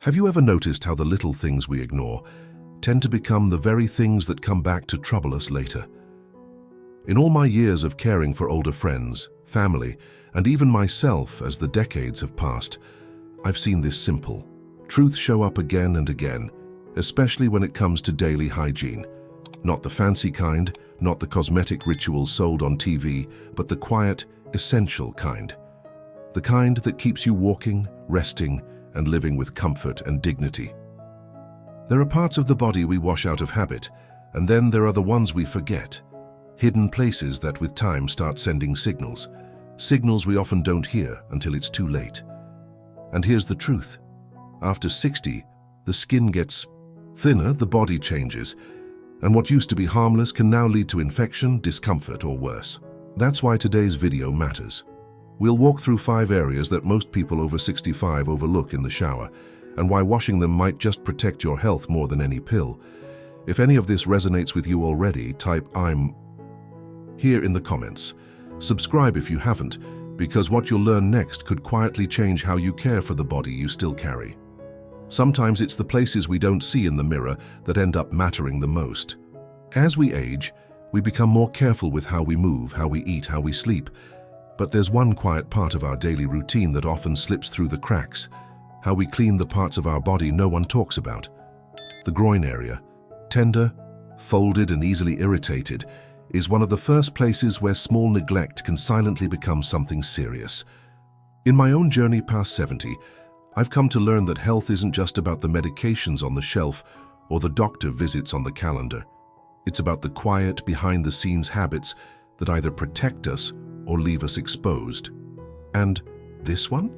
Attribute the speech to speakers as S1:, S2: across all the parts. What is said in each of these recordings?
S1: Have you ever noticed how the little things we ignore tend to become the very things that come back to trouble us later? In all my years of caring for older friends, family, and even myself as the decades have passed, I've seen this simple truth show up again and again, especially when it comes to daily hygiene. Not the fancy kind, not the cosmetic rituals sold on TV, but the quiet, essential kind. The kind that keeps you walking, resting, and living with comfort and dignity. There are parts of the body we wash out of habit, and then there are the ones we forget. Hidden places that with time start sending signals. Signals we often don't hear until it's too late. And here's the truth. After 60, the skin gets thinner, the body changes, and what used to be harmless can now lead to infection, discomfort, or worse. That's why today's video matters. We'll walk through 5 areas that most people over 65 overlook in the shower, and why washing them might just protect your health more than any pill. If any of this resonates with you already, type "I'm" here in the comments. Subscribe if you haven't, because what you'll learn next could quietly change how you care for the body you still carry. Sometimes it's the places we don't see in the mirror that end up mattering the most. As we age, we become more careful with how we move, how we eat, how we sleep. But there's one quiet part of our daily routine that often slips through the cracks: how we clean the parts of our body no one talks about. The groin area, tender, folded, and easily irritated, is one of the first places where small neglect can silently become something serious. In my own journey past 70, I've come to learn that health isn't just about the medications on the shelf or the doctor visits on the calendar. It's about the quiet, behind-the-scenes habits that either protect us or leave us exposed. And this one?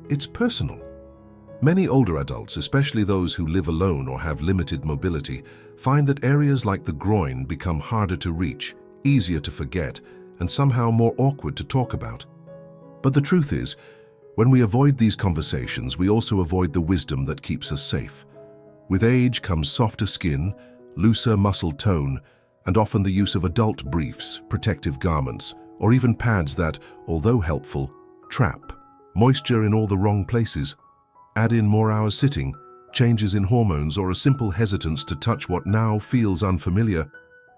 S1: It's personal. Many older adults, especially those who live alone or have limited mobility, find that areas like the groin become harder to reach, easier to forget, and somehow more awkward to talk about. But the truth is, when we avoid these conversations, we also avoid the wisdom that keeps us safe. With age comes softer skin, looser muscle tone, and often the use of adult briefs, protective garments, or even pads that, although helpful, trap moisture in all the wrong places. Add in more hours sitting, changes in hormones, or a simple hesitance to touch what now feels unfamiliar,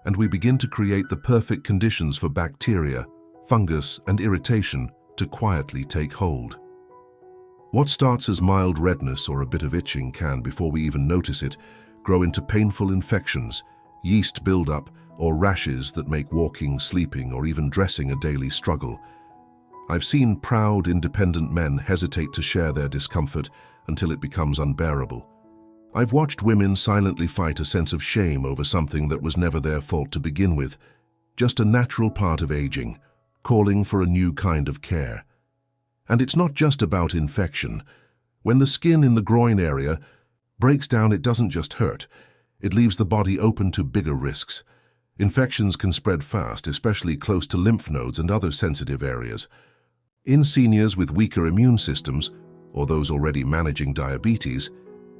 S1: and we begin to create the perfect conditions for bacteria, fungus, and irritation to quietly take hold. What starts as mild redness or a bit of itching can, before we even notice it, grow into painful infections, yeast buildup, or rashes that make walking, sleeping, or even dressing a daily struggle. I've seen proud, independent men hesitate to share their discomfort until it becomes unbearable. I've watched women silently fight a sense of shame over something that was never their fault to begin with, just a natural part of aging, calling for a new kind of care. And it's not just about infection. When the skin in the groin area breaks down, it doesn't just hurt. It leaves the body open to bigger risks. Infections can spread fast, especially close to lymph nodes and other sensitive areas. In seniors with weaker immune systems, or those already managing diabetes,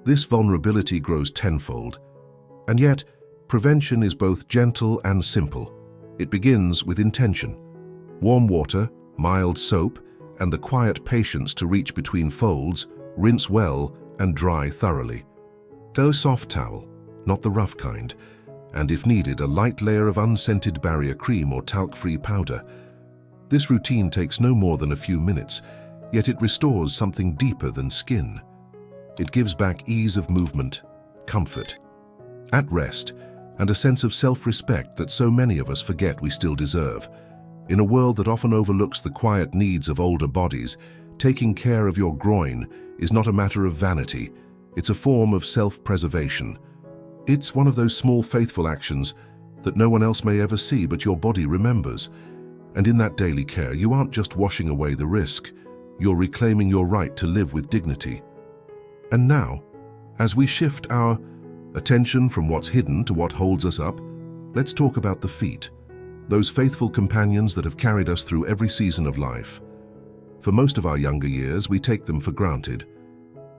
S1: this vulnerability grows tenfold. And yet, prevention is both gentle and simple. It begins with intention. Warm water, mild soap, and the quiet patience to reach between folds, rinse well, and dry thoroughly. Go soft towel, not the rough kind, and if needed, a light layer of unscented barrier cream or talc-free powder. This routine takes no more than a few minutes, yet it restores something deeper than skin. It gives back ease of movement, comfort, at rest, and a sense of self-respect that so many of us forget we still deserve. In a world that often overlooks the quiet needs of older bodies, taking care of your groin is not a matter of vanity. It's a form of self-preservation. It's one of those small, faithful actions that no one else may ever see, but your body remembers. And in that daily care, you aren't just washing away the risk. You're reclaiming your right to live with dignity. And now, as we shift our attention from what's hidden to what holds us up, let's talk about the feet. Those faithful companions that have carried us through every season of life. For most of our younger years, we take them for granted.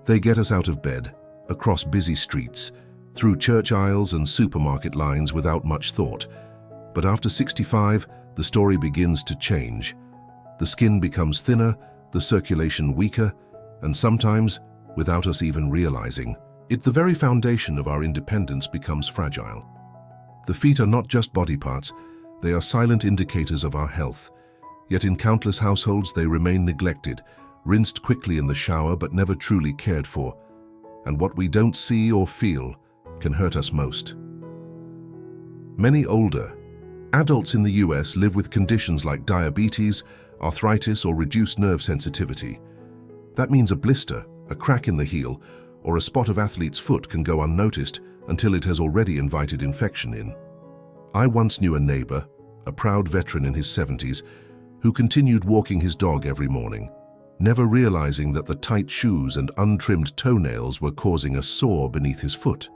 S1: They get us out of bed, across busy streets, through church aisles and supermarket lines without much thought. But after 65, the story begins to change. The skin becomes thinner, the circulation weaker, and sometimes without us even realizing it. The very foundation of our independence becomes fragile. The feet are not just body parts, they are silent indicators of our health. Yet in countless households they remain neglected, rinsed quickly in the shower but never truly cared for. And what we don't see or feel can hurt us most. Many older adults in the US live with conditions like diabetes, arthritis, or reduced nerve sensitivity. That means a blister, a crack in the heel, or a spot of athlete's foot can go unnoticed until it has already invited infection in. I once knew a neighbor, a proud veteran in his 70s, who continued walking his dog every morning, never realizing that the tight shoes and untrimmed toenails were causing a sore beneath his foot.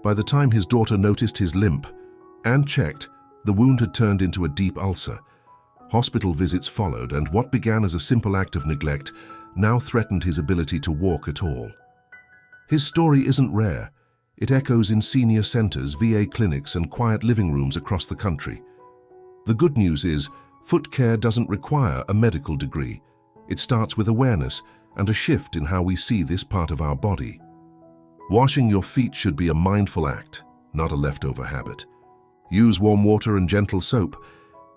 S1: By the time his daughter noticed his limp and checked, the wound had turned into a deep ulcer. Hospital visits followed, and what began as a simple act of neglect now threatened his ability to walk at all. His story isn't rare. It echoes in senior centers, VA clinics, and quiet living rooms across the country. The good news is, foot care doesn't require a medical degree. It starts with awareness and a shift in how we see this part of our body. Washing your feet should be a mindful act, not a leftover habit. Use warm water and gentle soap,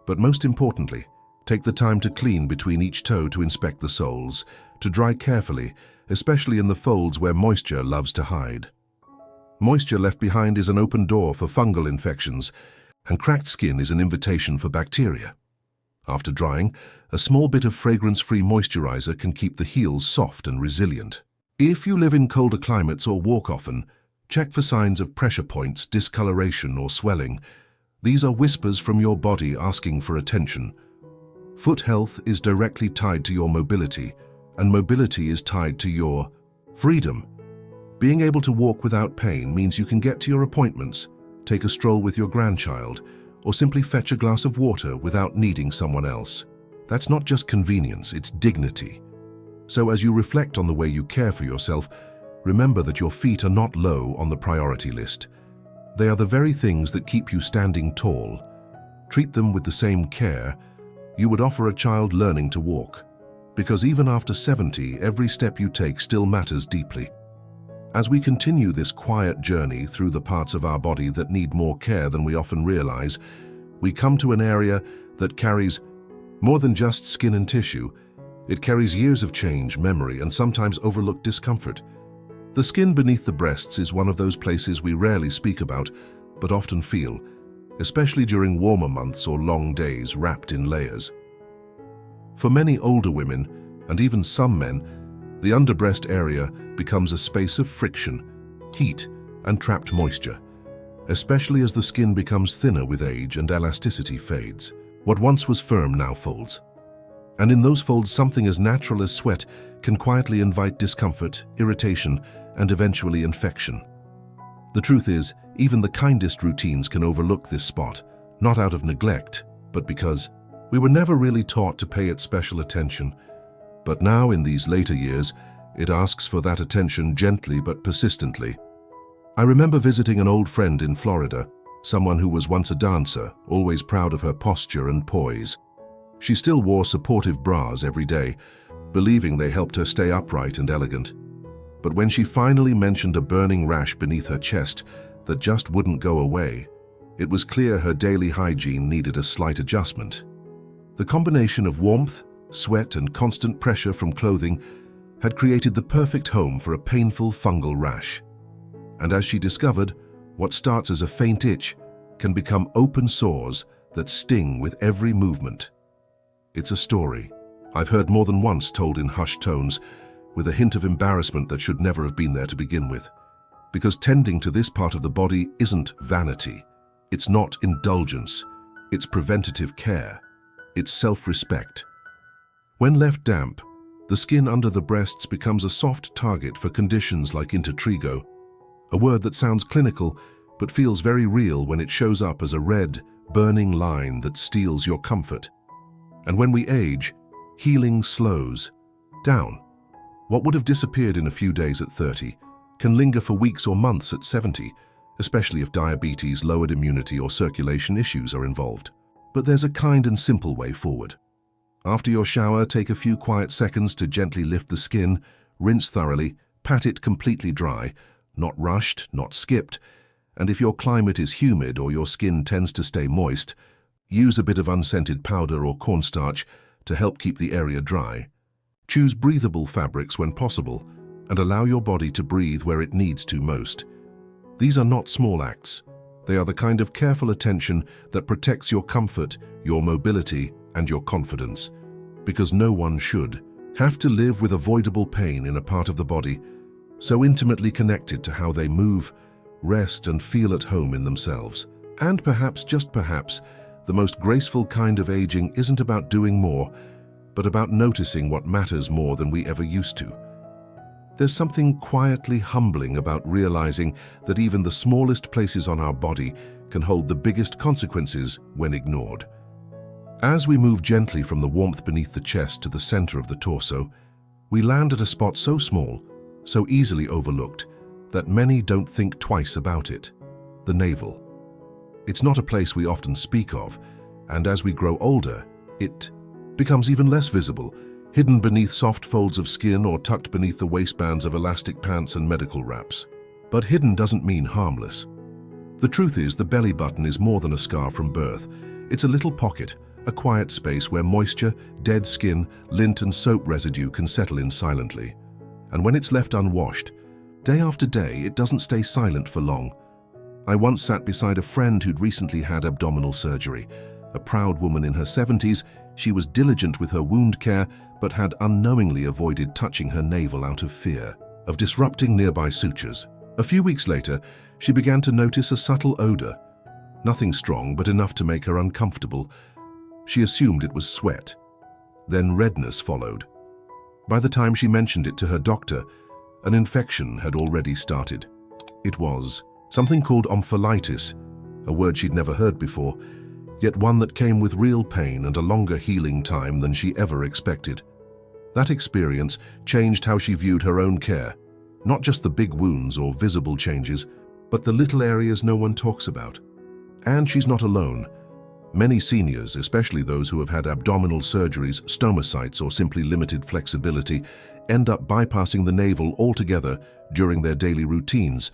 S1: but most importantly, take the time to clean between each toe to inspect the soles, to dry carefully, especially in the folds where moisture loves to hide. Moisture left behind is an open door for fungal infections, and cracked skin is an invitation for bacteria. After drying, a small bit of fragrance-free moisturizer can keep the heels soft and resilient. If you live in colder climates or walk often, check for signs of pressure points, discoloration, or swelling. These are whispers from your body asking for attention. Foot health is directly tied to your mobility, and mobility is tied to your freedom. Being able to walk without pain means you can get to your appointments, take a stroll with your grandchild, or simply fetch a glass of water without needing someone else. That's not just convenience, it's dignity. So as you reflect on the way you care for yourself, remember that your feet are not low on the priority list. They are the very things that keep you standing tall. Treat them with the same care you would offer a child learning to walk. Because even after 70, every step you take still matters deeply. As we continue this quiet journey through the parts of our body that need more care than we often realize, we come to an area that carries more than just skin and tissue. It carries years of change, memory, and sometimes overlooked discomfort. The skin beneath the breasts is one of those places we rarely speak about, but often feel, especially during warmer months or long days wrapped in layers. For many older women, and even some men, the underbreast area becomes a space of friction, heat, and trapped moisture, especially as the skin becomes thinner with age and elasticity fades. What once was firm now folds. And in those folds, something as natural as sweat can quietly invite discomfort, irritation, and eventually infection. The truth is, even the kindest routines can overlook this spot, not out of neglect, but because we were never really taught to pay it special attention. But now, in these later years, it asks for that attention gently but persistently. I remember visiting an old friend in Florida, someone who was once a dancer, always proud of her posture and poise. She still wore supportive bras every day, believing they helped her stay upright and elegant. But when she finally mentioned a burning rash beneath her chest that just wouldn't go away, it was clear her daily hygiene needed a slight adjustment. The combination of warmth, sweat, and constant pressure from clothing had created the perfect home for a painful fungal rash. And as she discovered, what starts as a faint itch can become open sores that sting with every movement. It's a story I've heard more than once told in hushed tones, with a hint of embarrassment that should never have been there to begin with. Because tending to this part of the body isn't vanity. It's not indulgence. It's preventative care. It's self-respect. When left damp, the skin under the breasts becomes a soft target for conditions like intertrigo, a word that sounds clinical but feels very real when it shows up as a red, burning line that steals your comfort. And when we age, healing slows down. What would have disappeared in a few days at 30 can linger for weeks or months at 70, especially if diabetes, lowered immunity, or circulation issues are involved. But there's a kind and simple way forward. After your shower, take a few quiet seconds to gently lift the skin, rinse thoroughly, pat it completely dry, not rushed, not skipped, and if your climate is humid or your skin tends to stay moist, use a bit of unscented powder or cornstarch to help keep the area dry. Choose breathable fabrics when possible, and allow your body to breathe where it needs to most. These are not small acts. They are the kind of careful attention that protects your comfort, your mobility, and your confidence. Because no one should have to live with avoidable pain in a part of the body, so intimately connected to how they move, rest, and feel at home in themselves. And perhaps, just perhaps, the most graceful kind of aging isn't about doing more, but about noticing what matters more than we ever used to. There's something quietly humbling about realizing that even the smallest places on our body can hold the biggest consequences when ignored. As we move gently from the warmth beneath the chest to the center of the torso, we land at a spot so small, so easily overlooked, that many don't think twice about it: the navel. It's not a place we often speak of, and as we grow older, it becomes even less visible, hidden beneath soft folds of skin or tucked beneath the waistbands of elastic pants and medical wraps. But hidden doesn't mean harmless. The truth is, the belly button is more than a scar from birth. It's a little pocket, a quiet space where moisture, dead skin, lint and soap residue can settle in silently. And when it's left unwashed, day after day, it doesn't stay silent for long. I once sat beside a friend who'd recently had abdominal surgery. A proud woman in her 70s, she was diligent with her wound care, but had unknowingly avoided touching her navel out of fear of disrupting nearby sutures. A few weeks later, she began to notice a subtle odor. Nothing strong, but enough to make her uncomfortable. She assumed it was sweat. Then redness followed. By the time she mentioned it to her doctor, an infection had already started. It was something called omphalitis, a word she'd never heard before, yet one that came with real pain and a longer healing time than she ever expected. That experience changed how she viewed her own care, not just the big wounds or visible changes, but the little areas no one talks about. And she's not alone. Many seniors, especially those who have had abdominal surgeries, stomatitis, or simply limited flexibility, end up bypassing the navel altogether during their daily routines,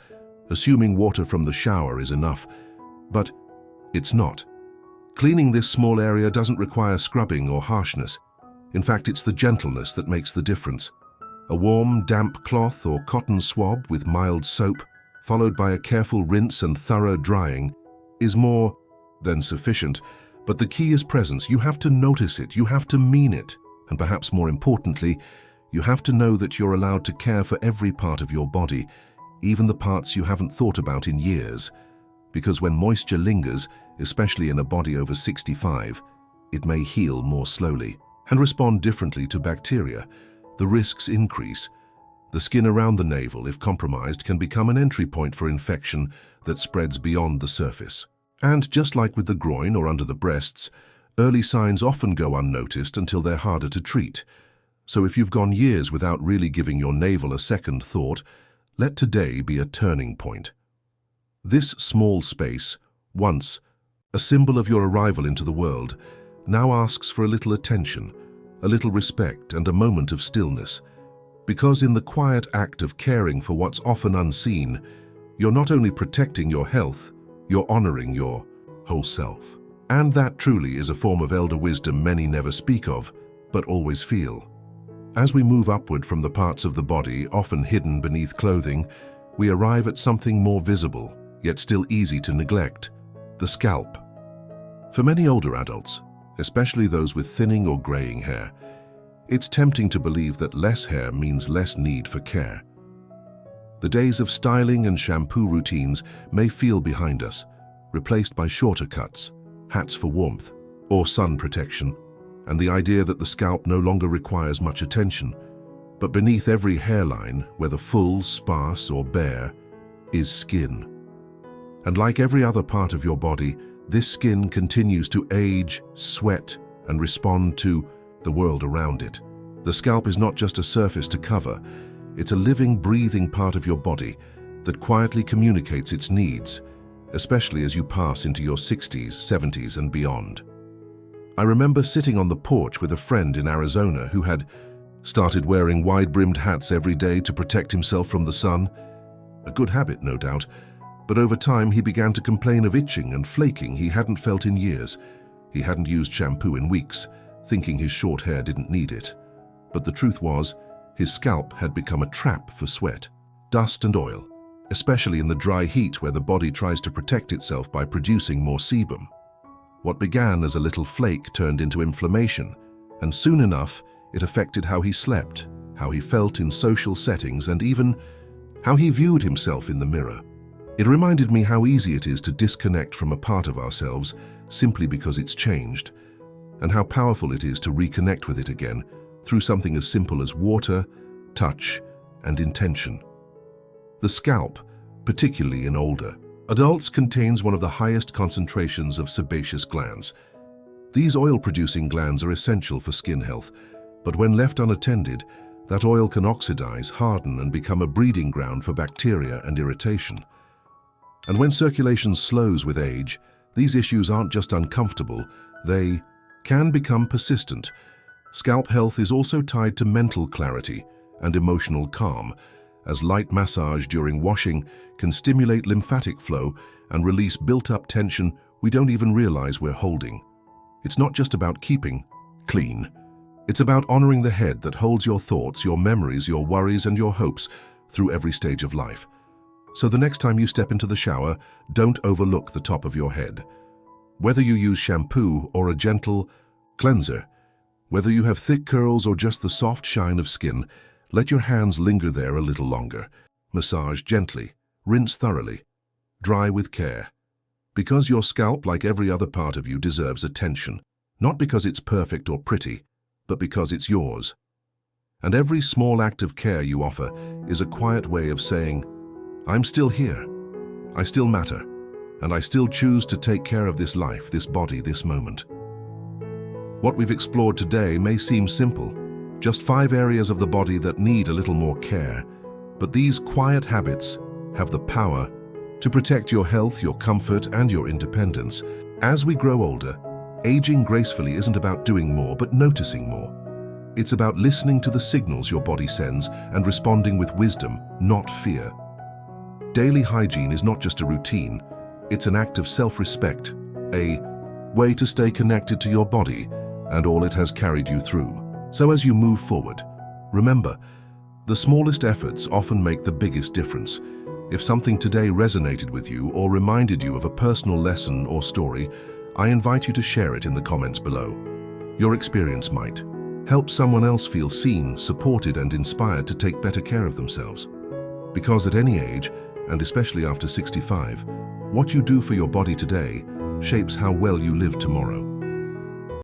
S1: assuming water from the shower is enough. But it's not. Cleaning this small area doesn't require scrubbing or harshness. In fact, it's the gentleness that makes the difference. A warm, damp cloth or cotton swab with mild soap, followed by a careful rinse and thorough drying, is more than sufficient. But the key is presence. You have to notice it, you have to mean it, and perhaps more importantly, you have to know that you're allowed to care for every part of your body, even the parts you haven't thought about in years. Because when moisture lingers, especially in a body over 65, it may heal more slowly and respond differently to bacteria. The risks increase. The skin around the navel, if compromised, can become an entry point for infection that spreads beyond the surface. And just like with the groin or under the breasts, early signs often go unnoticed until they're harder to treat. So if you've gone years without really giving your navel a second thought, let today be a turning point. This small space, once a symbol of your arrival into the world, now asks for a little attention, a little respect, and a moment of stillness. Because in the quiet act of caring for what's often unseen, you're not only protecting your health, you're honoring your whole self. And that truly is a form of elder wisdom many never speak of, but always feel. As we move upward from the parts of the body, often hidden beneath clothing, we arrive at something more visible, yet still easy to neglect: the scalp. For many older adults, especially those with thinning or graying hair, it's tempting to believe that less hair means less need for care. The days of styling and shampoo routines may feel behind us, replaced by shorter cuts, hats for warmth, or sun protection, and the idea that the scalp no longer requires much attention. But beneath every hairline, whether full, sparse, or bare, is skin. And like every other part of your body, this skin continues to age, sweat, and respond to the world around it. The scalp is not just a surface to cover, it's a living, breathing part of your body that quietly communicates its needs, especially as you pass into your 60s, 70s, and beyond. I remember sitting on the porch with a friend in Arizona who had started wearing wide-brimmed hats every day to protect himself from the sun. A good habit, no doubt, but over time he began to complain of itching and flaking he hadn't felt in years. He hadn't used shampoo in weeks, thinking his short hair didn't need it. But the truth was, his scalp had become a trap for sweat, dust and oil, especially in the dry heat where the body tries to protect itself by producing more sebum. What began as a little flake turned into inflammation, and soon enough it affected how he slept, how he felt in social settings, and even how he viewed himself in the mirror. It reminded me how easy it is to disconnect from a part of ourselves simply because it's changed, and how powerful it is to reconnect with it again through something as simple as water, touch, and intention. The scalp, particularly in older adults, contains one of the highest concentrations of sebaceous glands. These oil-producing glands are essential for skin health, but when left unattended, that oil can oxidize, harden, and become a breeding ground for bacteria and irritation. And when circulation slows with age, these issues aren't just uncomfortable, they can become persistent. Scalp health is also tied to mental clarity and emotional calm, as light massage during washing can stimulate lymphatic flow and release built-up tension we don't even realize we're holding. It's not just about keeping clean. It's about honoring the head that holds your thoughts, your memories, your worries, and your hopes through every stage of life. So the next time you step into the shower, don't overlook the top of your head. Whether you use shampoo or a gentle cleanser, whether you have thick curls or just the soft shine of skin, let your hands linger there a little longer. Massage gently, rinse thoroughly, dry with care. Because your scalp, like every other part of you, deserves attention, not because it's perfect or pretty, but because it's yours. And every small act of care you offer is a quiet way of saying, I'm still here, I still matter, and I still choose to take care of this life, this body, this moment. What we've explored today may seem simple, just 5 areas of the body that need a little more care, but these quiet habits have the power to protect your health, your comfort, and your independence. As we grow older, aging gracefully isn't about doing more, but noticing more. It's about listening to the signals your body sends and responding with wisdom, not fear. Daily hygiene is not just a routine, it's an act of self-respect, a way to stay connected to your body and all it has carried you through. So as you move forward, remember, the smallest efforts often make the biggest difference. If something today resonated with you or reminded you of a personal lesson or story, I invite you to share it in the comments below. Your experience might help someone else feel seen, supported, and inspired to take better care of themselves. Because at any age, and especially after 65, what you do for your body today shapes how well you live tomorrow.